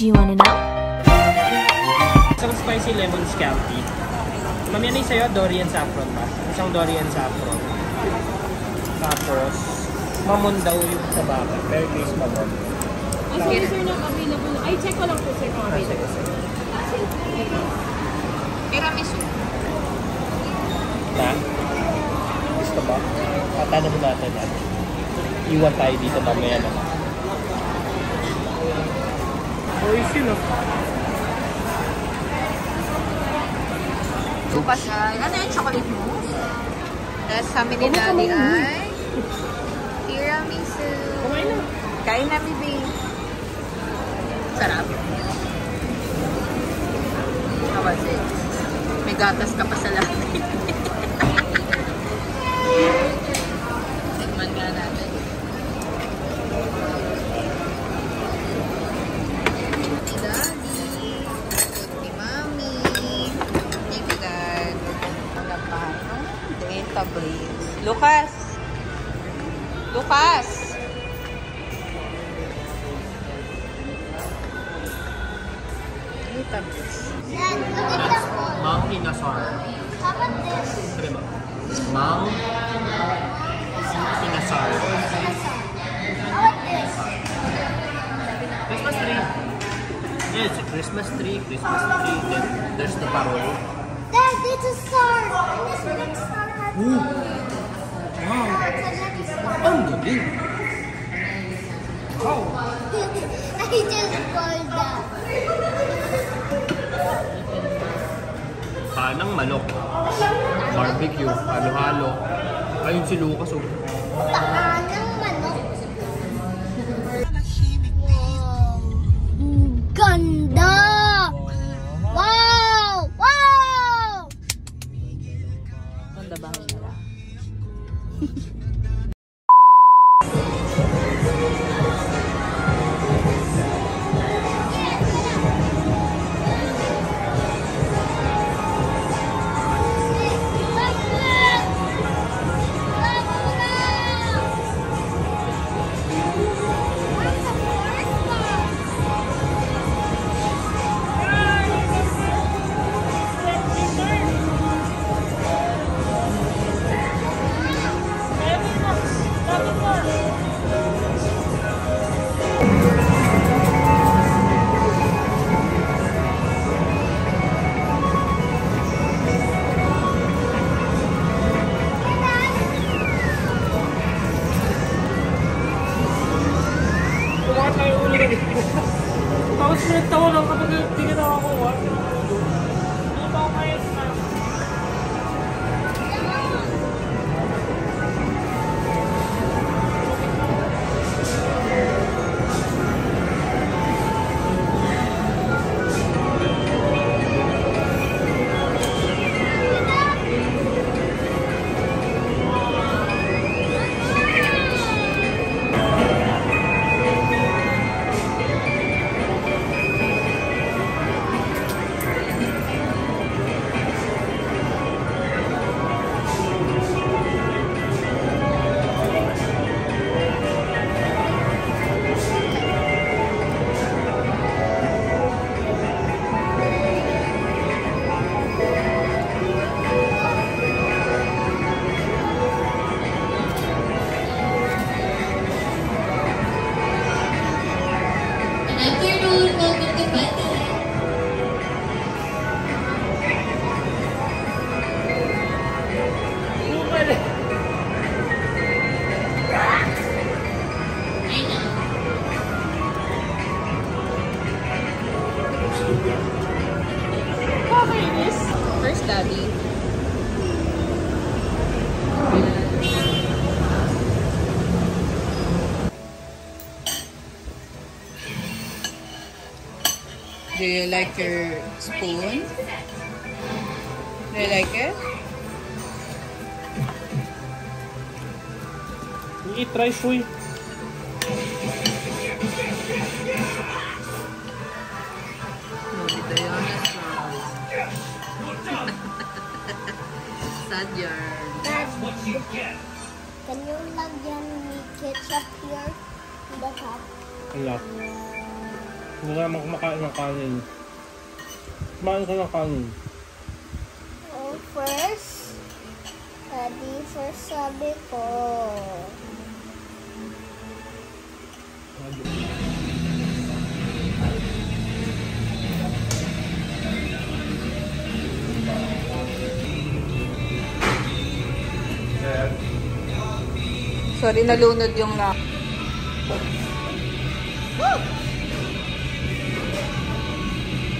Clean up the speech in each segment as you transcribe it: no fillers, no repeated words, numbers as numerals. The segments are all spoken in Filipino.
Do you wanna know? Isang spicy lemon scampi. Mami, ano yung sa'yo? Dorian saffron ba? Isang Dorian saffron. Tapos, mamon daw yung sa baka. Very taste mamon. Sorry sir, not available. Ay, check ko lang po sir kung available. Tiramisu. Na? Gusto ba? Tatanong natin natin. Iwan tayo dito mamaya naman. Uy, sino? Supa siya. Ano yung chocolate mousse? Tapos kami ni Daddy ay tiramisu. Kumain na. Kain na, baby. Sarap. How was it? May gatas ka pa sa lahat. Tikman nga natin. Ni Daddy. Ni Mami. Thank you, Dad. Ano pa? Data Blaze. Lucas! Lucas! Data Blaze. Dad, look at that one. Mount Inasar. How about this? Sabi ba? Mount Inasar. How about this? Christmas tree. Yeah, it's a Christmas tree. Then there's the parol. Dad, it's a star. And this big star has Ooh. Wow. it's another star. Ang galing. Wow. I just called that. Panang manok. Barbecue. Halo-halo. Ayun si Lucas. Oh. Paan ng manok. Wow. Ganda! Wow! Wow! Ganda ba ang nila? Tumakas na yung ulo na dito. Tapos pinagtawa lang kapag hindi ka nakakuha. Hindi ba ako kaya na? First, Daddy. Do you like your spoon? Do you like it? I-try, Shuy. Dito yun. Sad yarn. Dad, can you lagyan ni ketchup here in the top? Ala. Hindi naman kumakain ng kanin. Kumain ka ng kanin. Oh, first, sabi ko. Sorry, nalunod yung na.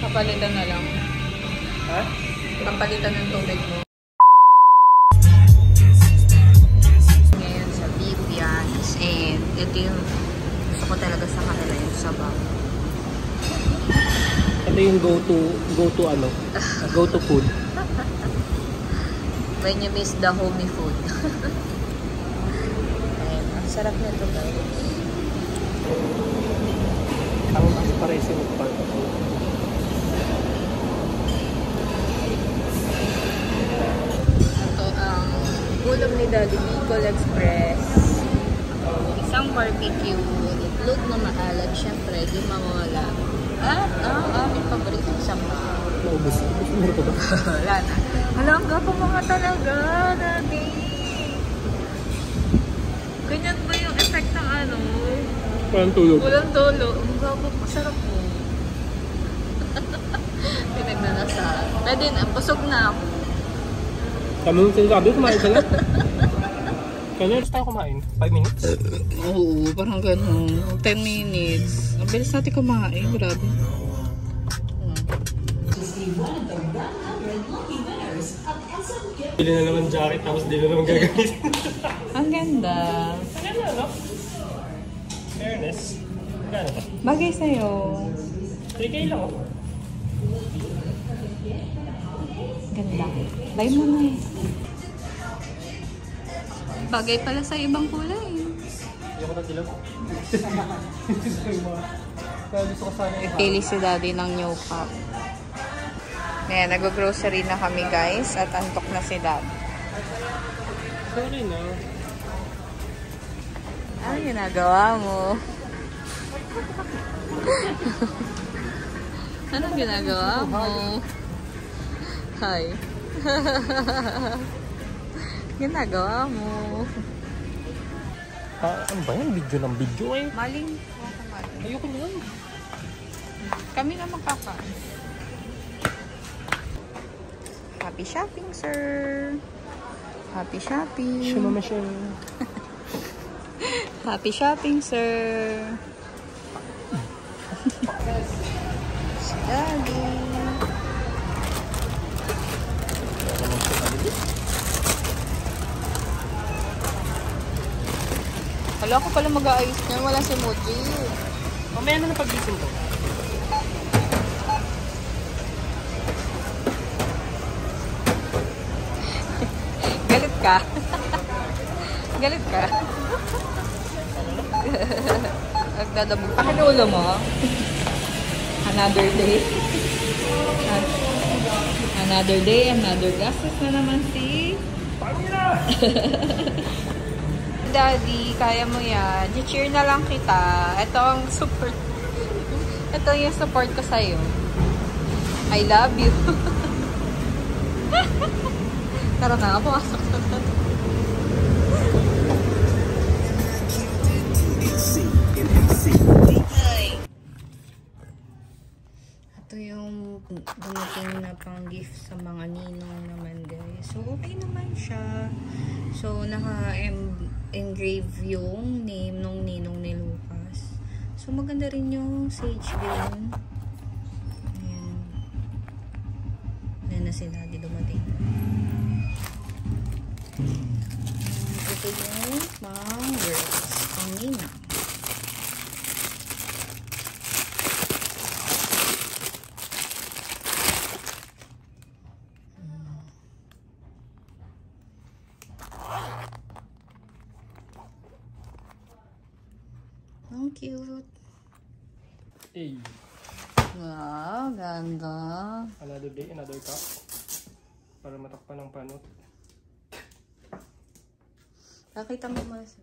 Papalitan na lang. Ha? Papalitan ng tubig mo. Ngayon sa Bibians. And ito yung gusto ko talaga sa kanila yung sabaw. Ito yung go to food. When you miss the homey food. Ayan, ang sarap nito guys. Ang pares yung pag. Ito ang ulam ni Daddy Bicol Express. Isang barbecue, itlog na maalat, syempre, di mawala. At ang aming paboritong samba. Naubos. Meron pa ba? Wala na. Halangga pa mga talaga, Daddy. Ganyan ba yung effect ng ano? Walang tulog. Walang tolo. Ang gabo, masarap mo. Pinagnanasa. Pwede na, busog na ako. Kami yung sinasabi, kumain ka na. Kailan tayo kumain? 5 minutes? Oo, parang gano'n. 10 minutes. Ang bilis natin kumain. Grabe. Bili na naman jacket tapos di na naman gagamitin. Ang ganda. Ang ganda, no? Fairness. Gano'n ba? Bagay sa'yo. 3K lang ako. Ganda. Buy mo na eh. Bagay pala sa ibang kulay. Ayoko na dilaw. Kaya gusto ko sana Pili si Daddy ng new cup. Ayan, nag-grocery na kami guys at antok na si Dad. Sorry na. Ano ginagawa mo? Anong ginagawa mo? Hi. Ginagawa mo. Ano ba yan? Video ng video eh. Maling. Ayoko na yan. Kami na makakain. Happy shopping, sir. Happy shopping. Siya mama siya. Happy shopping, sir. Si Daddy. Wala ko pala mag-aayos na. Wala si Moji. Mamaya na pag-gising ko. Galit ka? Galit ka? Nagdadabog. Akin ulo mo? Another day. Another day, another gastos na naman si... Pamila! Daddy, kaya mo yan. I-cheer na lang kita. Ito ang support. Ito yung support ko sa'yo. I love you. Tara na, pumasok na. Ito yung dumating na pang gift sa mga ninong naman guys. So, okay naman siya. So, naka-engrave yung name nung ninong ni Lucas. So, maganda rin yung sage green. Ayan. Ayan na si Daddy dumating. Ito yung pang girls. Pang ninang. Ang cute. Hey. Wow, ganda. Another day, another cup. Para matakpan ng panot. Nakita mo muna sa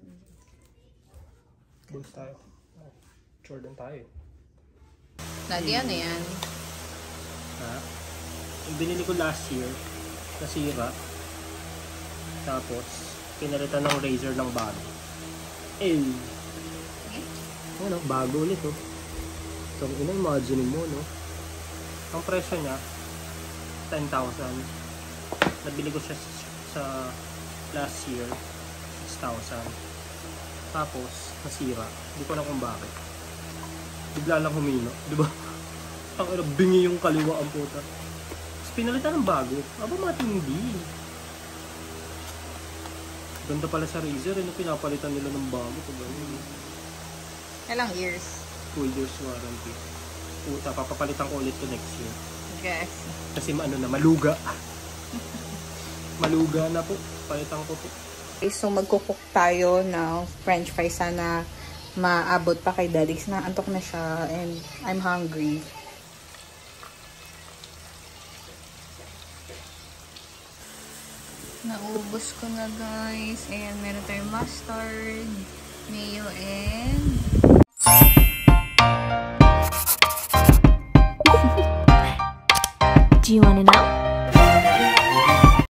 Bulls tayo. Jordan tayo. Daddy, ano yan? Ha? Yung binili ko last year, nasira. Tapos, pinalitan ng razor ng bago. Eh! Ano, bago ulit oh. So, ina-imagine mo, no? Ang presyo niya, 10,000. Nabili ko siya sa last year, 6,000. Tapos, nasira. Hindi ko alam kung bakit. Bigla lang humino. Di ba? Ang bingi yung kaliwa ang puta. Tapos pinalitan ng bago. Aba matindi. Ganda pala sa razor. Ano pinapalitan nila ng bago? Ilang years? 2 years warranty. Puta, papapalitan ko ulit to next year. Yes. Kasi ano na, maluga. Maluga na po. Palitan ko po. Okay, so magkukook tayo ng french fries. Sana maabot pa kay Daddy. Naantok na siya and I'm hungry. Naubos ko na guys. Ayan, meron tayong mustard, mayo, and